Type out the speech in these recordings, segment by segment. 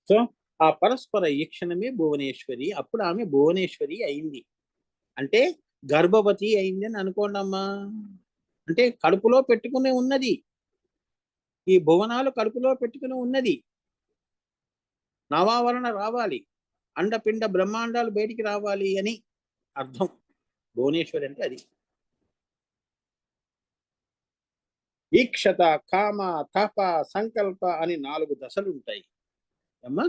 So ఆ పరస్పర ఈక్షణమే భువనేశ్వరి. అప్పుడు ఆమె భువనేశ్వరి అయింది. అంటే గర్భవతి అయింది అని అనుకోండి అమ్మా. అంటే కడుపులో పెట్టుకునే ఉన్నది, ఈ భువనాలు కడుపులో పెట్టుకుని ఉన్నది. నవావరణ రావాలి, అండపిండ బ్రహ్మాండాలు బయటికి రావాలి అని అర్థం. భువనేశ్వరి అంటే అది. ఈక్షత, కామ, తప, సంకల్ప అని 4 దశలు ఉంటాయి అమ్మా.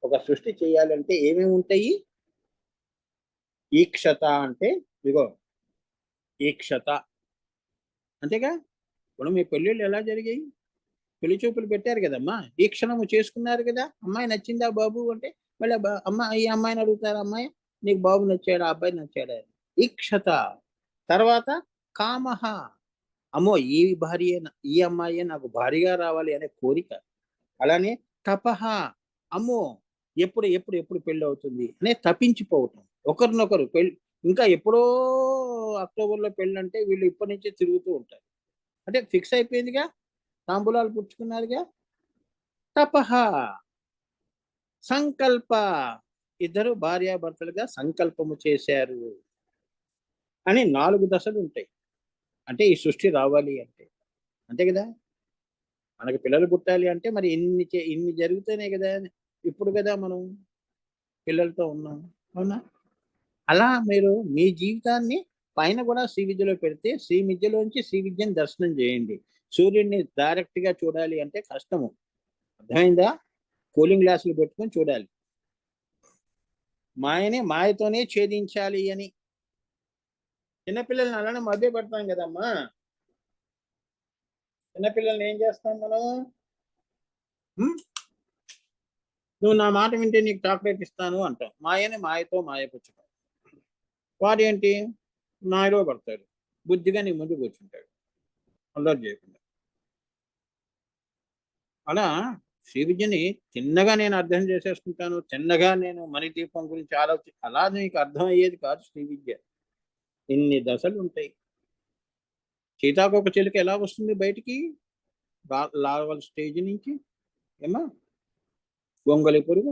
ఒక సృష్టి చేయాలంటే ఏమేమి ఉంటాయి? ఈక్షత అంటే ఇగో, ఈక్షత అంతేగా. ఇప్పుడు మీ పెళ్ళిళ్ళు ఎలా జరిగాయి? పెళ్లి చూపులు పెట్టారు కదమ్మా, ఈక్షణము చేసుకున్నారు కదా. అమ్మాయి నచ్చిందా బాబు అంటే మళ్ళీ అమ్మ ఈ అమ్మాయిని అడుగుతారు, అమ్మాయి నీకు బాబు నచ్చాడా, అబ్బాయి నచ్చాడా? ఈక్షత. తర్వాత కామహ, అమ్మో ఈ భార్య, ఈ అమ్మాయి నాకు భార్యగా రావాలి అనే కోరిక. అలానే తపహ, అమ్మో ఎప్పుడు ఎప్పుడు ఎప్పుడు పెళ్ళి అవుతుంది అనే తప్పించిపోవటం. ఒకరినొకరు పెళ్ళి, ఇంకా ఎప్పుడో అక్టోబర్లో పెళ్ళి అంటే వీళ్ళు ఇప్పటి నుంచే తిరుగుతూ ఉంటారు. అంటే ఫిక్స్ అయిపోయిందిగా, తాంబూలాలు పుచ్చుకున్నారుగా. తపహ, సంకల్ప, ఇద్దరు భార్యాభర్తలుగా సంకల్పము చేశారు అని 4 దశలు ఉంటాయి. అంటే ఈ సృష్టి రావాలి అంటే అంతే కదా. మనకి పిల్లలు పుట్టాలి అంటే మరి ఇన్ని జరుగుతూనే కదా ఇప్పుడు కదా మనం పిల్లలతో ఉన్నాం. అవునా? అలా మీరు మీ జీవితాన్ని పైన కూడా శ్రీ విద్యలో పెడితే శ్రీ విద్యలోంచి శ్రీ విద్యను దర్శనం చేయండి. సూర్యుడిని డైరెక్ట్ గా చూడాలి అంటే కష్టము. అర్థమైందా? కూలింగ్ గ్లాసులు పెట్టుకొని చూడాలి. మాయని మాయతోనే ఛేదించాలి అని. చిన్నపిల్లల్ని అలానే మభ్య పెడతాం కదమ్మా. చిన్నపిల్లల్ని ఏం చేస్తాం మనం? నువ్వు నా మాట వింటే నీకు చాక్లెట్ ఇస్తాను అంటాం. మాయని మాయతో మాయపుచ్చుతాం. వాడు ఏంటి, మాయలో పడతాడు, బుద్ధిగా నీ ముందు కూర్చుంటాడు అల్లరి చేయకుండా. అలా శ్రీ విద్యని చిన్నగా నేను అర్థం చేసేసుకుంటాను, చిన్నగా నేను మణిదీపం గురించి అలా నీకు అర్థం అయ్యేది కాదు శ్రీ విద్య. ఇన్ని దశలు ఉంటాయి. సీతాకోక చిలుక ఎలా వస్తుంది బయటికి? లార్వల్ స్టేజ్ నుంచి. ఏమా గొంగలి పురుగు,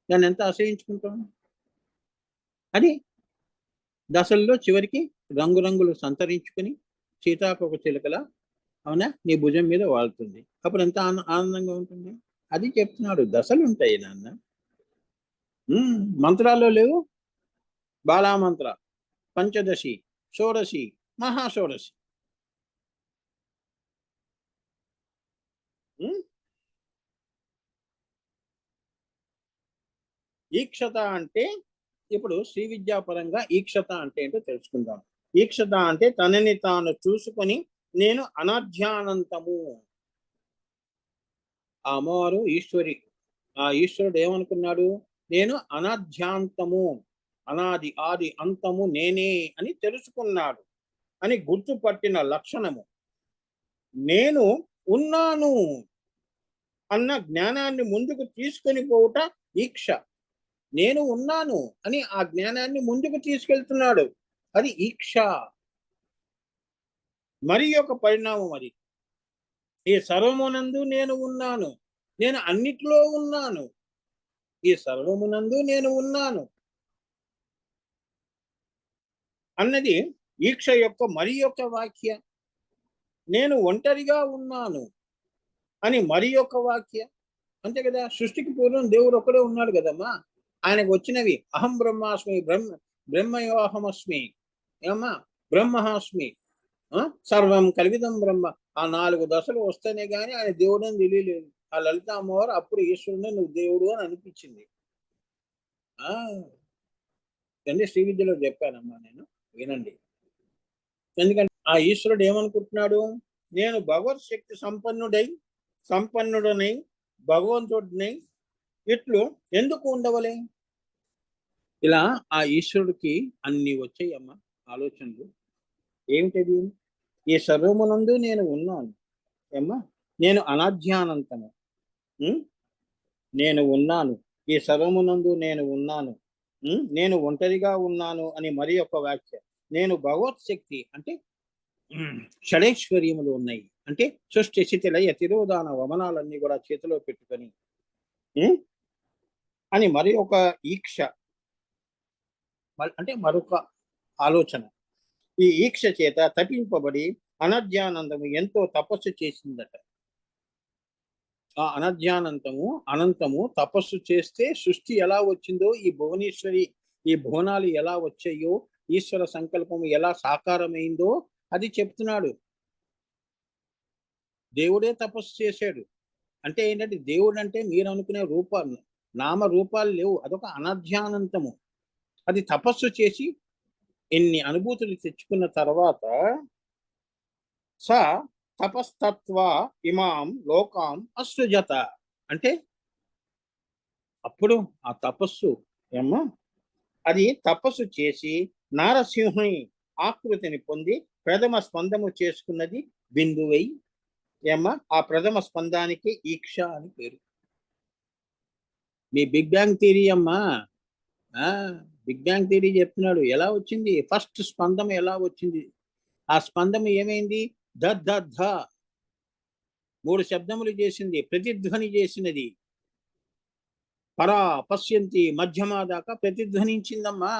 దాన్ని ఎంత అసహించుకుంటాం. అది దశల్లో చివరికి రంగురంగులు సంతరించుకుని సీతాకోక చిలుకల, అవునా, నీ భుజం మీద వాళ్తుంది. అప్పుడు ఎంత ఆనందంగా ఉంటుంది. అది చెప్తున్నాడు, దశలు ఉంటాయి నాన్న. మంత్రాల్లో లేవు? బాలామంత్ర, పంచదశి, షోడశి, మహాషోడశి. ఈక్షత అంటే ఇప్పుడు శ్రీ విద్యాపరంగా ఈక్షత అంటే ఏంటో తెలుసుకుందాం. ఈక్షత అంటే తనని తాను చూసుకొని నేను అనధ్యానంతము. ఆ అమ్మవారు ఈశ్వరి. ఆ ఈశ్వరుడు ఏమనుకున్నాడు? నేను అనధ్యాంతము, అనాది ఆది అంతము నేనే అని తెలుసుకున్నాడు అని గుర్తుపట్టిన లక్షణము. నేను ఉన్నాను అన్న జ్ఞానాన్ని ముందుకు తీసుకొని పోవుట ఈక్ష. నేను ఉన్నాను అని ఆ జ్ఞానాన్ని ముందుకు తీసుకెళ్తున్నాడు, అది ఈక్ష. మరి ఒక పరిణామం అది. ఈ సర్వమునందు నేను ఉన్నాను, నేను అన్నిట్లో ఉన్నాను, ఈ సర్వమునందు నేను ఉన్నాను అన్నది ఈక్ష యొక్క మరి యొక్క వాక్య. నేను ఒంటరిగా ఉన్నాను అని మరి యొక్క వాక్య. అంతే కదా. సృష్టికి పూర్వం దేవుడు ఒక్కడే ఉన్నాడు కదమ్మా. ఆయనకు వచ్చినవి అహం బ్రహ్మాస్మి, బ్రహ్మయోహమస్మి, ఏమా బ్రహ్మహాస్మి, సర్వం కలివిదం బ్రహ్మ. ఆ 4 దశలు వస్తేనే కానీ ఆయన దేవుడు అని తెలియలేదు. ఆ లలిత అమ్మవారు అప్పుడు ఈశ్వరుడు నువ్వు దేవుడు అని అనిపించింది. శ్రీ విద్యలో చెప్పానమ్మా నేను, వినండి. ఎందుకంటే ఆ ఈశ్వరుడు ఏమనుకుంటున్నాడు? నేను భగవత్ శక్తి సంపన్నుడనై భగవంతుడిని ఇట్లు ఎందుకు ఉండవలే? ఇలా ఆ ఈశ్వరుడికి అన్ని వచ్చాయమ్మా ఆలోచనలు. ఏమిటది? ఈ సర్వమునందు నేను ఉన్నాను ఏమ్మా, నేను అనధ్యానంతము, నేను ఉన్నాను, ఈ సర్వమునందు నేను ఉన్నాను, నేను ఒంటరిగా ఉన్నాను అని మరి ఒక వాక్య. నేను భగవత్ శక్తి అంటే షడైశ్వర్యములు ఉన్నాయి. అంటే సృష్టి స్థితి లయ తిరోధాన వమనాలన్నీ కూడా చేతిలో పెట్టుకొని అని మరి ఒక ఈక్ష, అంటే మరొక ఆలోచన. ఈ ఈక్ష చేత తప్పింపబడి అనధ్యానందము ఎంతో తపస్సు చేసిందట. ఆ అనధ్యానంతము అనంతము తపస్సు చేస్తే సృష్టి ఎలా వచ్చిందో, ఈ భువనేశ్వరి, ఈ భువనాలు ఎలా వచ్చాయో, ఈశ్వర సంకల్పము ఎలా సాకారమైందో అది చెప్తున్నాడు. దేవుడే తపస్సు చేశాడు. అంటే ఏంటంటే దేవుడు అంటే మీరు అనుకునే రూపాలు, నామ రూపాలు లేవు. అదొక అనధ్యానంతము. అది తపస్సు చేసి ఎన్ని అనుభూతులు తెచ్చుకున్న తర్వాత స తపస్తత్వ ఇమాం లోకాం అసృజత. అంటే అప్పుడు ఆ తపస్సు ఏమో అది తపస్సు చేసి నారసింహి ఆకృతిని పొంది ప్రథమ స్పందము చేసుకున్నది బిందువై. ఏమ్మా ఆ ప్రథమ స్పందానికి ఈక్ష అని పేరు. మీ బిగ్ బ్యాంగ్ థియరీ అమ్మా. బిగ్ బ్యాంగ్ థియరీ చెప్తున్నాడు ఎలా వచ్చింది, ఫస్ట్ స్పందం ఎలా వచ్చింది. ఆ స్పందం ఏమైంది, ధ ధ ధ 3 శబ్దములు చేసింది, ప్రతిధ్వని చేసినది. పరా పశ్యంతి మధ్యమా దాకా ప్రతిధ్వనించిందమ్మా.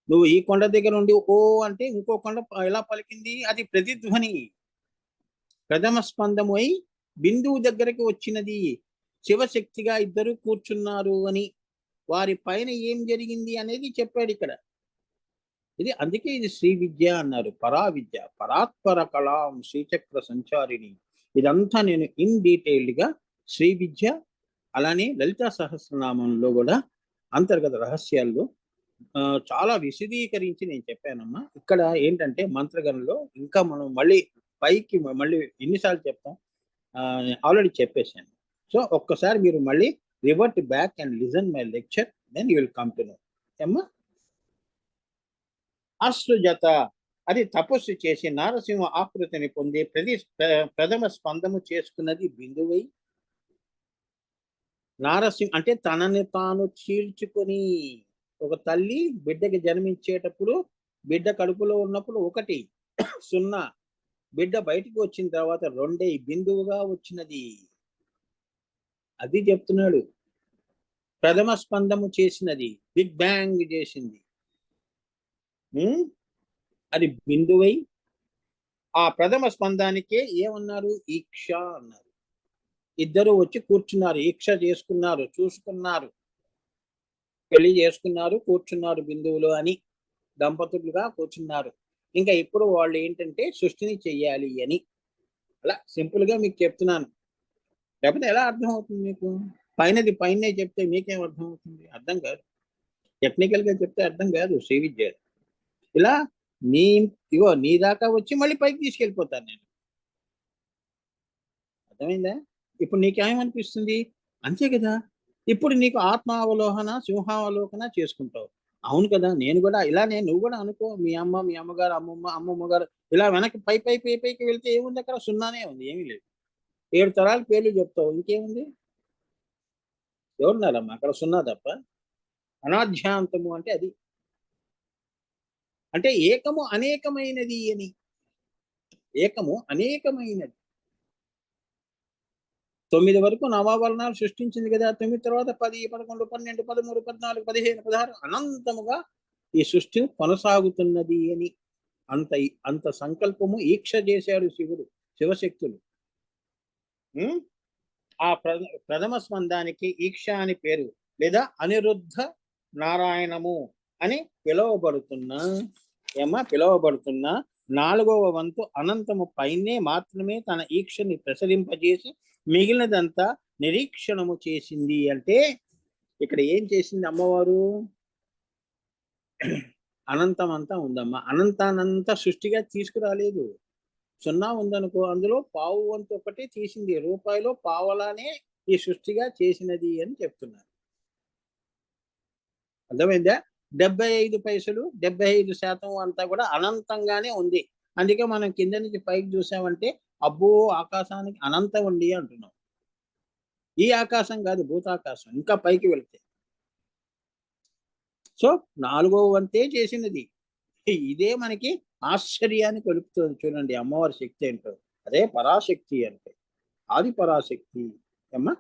నువ్వు ఈ కొండ దగ్గర ఉండి ఓ అంటే ఇంకో కొండ ఎలా పలికింది, అది ప్రతిధ్వని. ప్రథమ స్పందము అయి బిందువు దగ్గరికి వచ్చినది. శివశక్తిగా ఇద్దరు కూర్చున్నారు అని, వారి పైన ఏం జరిగింది అనేది చెప్పాడు ఇక్కడ. ఇది అందుకే ఇది శ్రీ విద్య అన్నారు. పరా విద్య, పరాత్పర కళాం శ్రీచక్ర సంచారిణి. ఇదంతా నేను ఇన్ డీటెయిల్డ్ గా శ్రీ విద్య, అలానే లలితా సహస్రనామంలో కూడా అంతర్గత రహస్యాల్లో చాలా విశదీకరించి నేను చెప్పానమ్మా. ఇక్కడ ఏంటంటే మంత్రగణంలో ఇంకా మనం మళ్ళీ పైకి మళ్ళీ ఎన్నిసార్లు చెప్తాం, ఆల్రెడీ చెప్పేశాను. సో ఒక్కసారి మీరు మళ్ళీ revert back and listen my lecture, then you will come to know. ఏమ్మా అసృజత అది తపస్సు చేసి నారసింహ ఆకృతిని పొంది ప్రథమ స్పందము చేసుకున్నది బిందువై. నారసింహ అంటే తనని తాను చీల్చుకొని, ఒక తల్లి బిడ్డకి జన్మించేటప్పుడు బిడ్డ కడుపులో ఉన్నప్పుడు 1 0, బిడ్డ బయటికి వచ్చిన తర్వాత 2 బిందువుగా వచ్చినది. అది చెప్తున్నాడు. ప్రథమ స్పందము చేసినది, బిగ్ బ్యాంగ్ చేసింది. అది బిందువై ఆ ప్రథమ స్పందానికే ఏమన్నారు, ఈక్ష అన్నారు. ఇద్దరు వచ్చి కూర్చున్నారు, ఈక్ష చేసుకున్నారు, చూసుకున్నారు, పెళ్లి చేసుకున్నారు, కూర్చున్నారు బిందువులు అని, దంపతులుగా కూర్చున్నారు. ఇంకా ఇప్పుడు వాళ్ళు ఏంటంటే సృష్టిని చెయ్యాలి అని. అలా సింపుల్ గా మీకు చెప్తున్నాను. లేకపోతే ఎలా అర్థం అవుతుంది మీకు? పైనది పైనే చెప్తే మీకేం అర్థం అవుతుంది? అర్థం కాదు. టెక్నికల్ గా చెప్తే అర్థం కాదు శ్రీ విద్య. ఇలా నీ దాకా వచ్చి మళ్ళీ పైకి తీసుకెళ్ళిపోతాను నేను. అర్థమైందా? ఇప్పుడు నీకేమనిపిస్తుంది? అంతే కదా, ఇప్పుడు నీకు ఆత్మావలోహన సింహావలోకన చేసుకుంటావు. అవును కదా, నేను కూడా ఇలానే, నువ్వు కూడా అనుకో. మీ అమ్మ, మీ అమ్మగారు, అమ్మమ్మ గారు ఇలా వెనక్కి పైకి వెళ్తే ఏముంది, అక్కడ సున్నానే ఉంది, ఏమీ లేదు. 7 తరాల పేర్లు చెప్తావు, ఇంకేముంది? ఎవరున్నారమ్మా అక్కడ? సున్నా తప్ప. అనాధ్యాంతము అంటే అది. అంటే ఏకము అనేకమైనది అని. ఏకము అనేకమైనది. 9 వరకు నవావరణాలు సృష్టించింది కదా. 9 తర్వాత 10, 11, 12, 13, 14, 15, 16 అనంతముగా ఈ సృష్టి కొనసాగుతున్నది అని. అంత సంకల్పము ఈక్ష చేశాడు శివుడు, శివశక్తులు. ఆ ప్రథమ స్పందానికి ఈక్ష అని పేరు, లేదా అనిరుద్ధ నారాయణము అని పిలువబడుతున్న 4వ వంతు అనంతము పైనే మాత్రమే తన ఈక్షని ప్రసరింపజేసి మిగిలినదంతా నిరీక్షణము చేసింది. అంటే ఇక్కడ ఏం చేసింది అమ్మవారు? అనంతం అంతా ఉందమ్మా. అనంతానంతా సృష్టిగా తీసుకురాలేదు. 0 ఉందనుకో, అందులో పావు వంతు ఒకటి తీసింది. రూపాయిలో పావలానే ఈ సృష్టిగా చేసినది అని చెప్తున్నారు. అర్థమైందా? 75 పైసలు, 75% అంతా కూడా అనంతంగానే ఉంది. అందుకే మనం కింద నుంచి పైకి చూసామంటే అబ్బో ఆకాశానికి అనంతం ఉంది అంటున్నాం. ఈ ఆకాశం కాదు, భూతాకాశం, ఇంకా పైకి వెళ్తే. సో 4వ వంతే చేసినది. ఇదే మనకి ఆశ్చర్యాన్ని కొలుపుతుంది. చూడండి అమ్మవారి శక్తి ఏంటో. అదే పరాశక్తి అంటే, ఆది పరాశక్తి అమ్మా.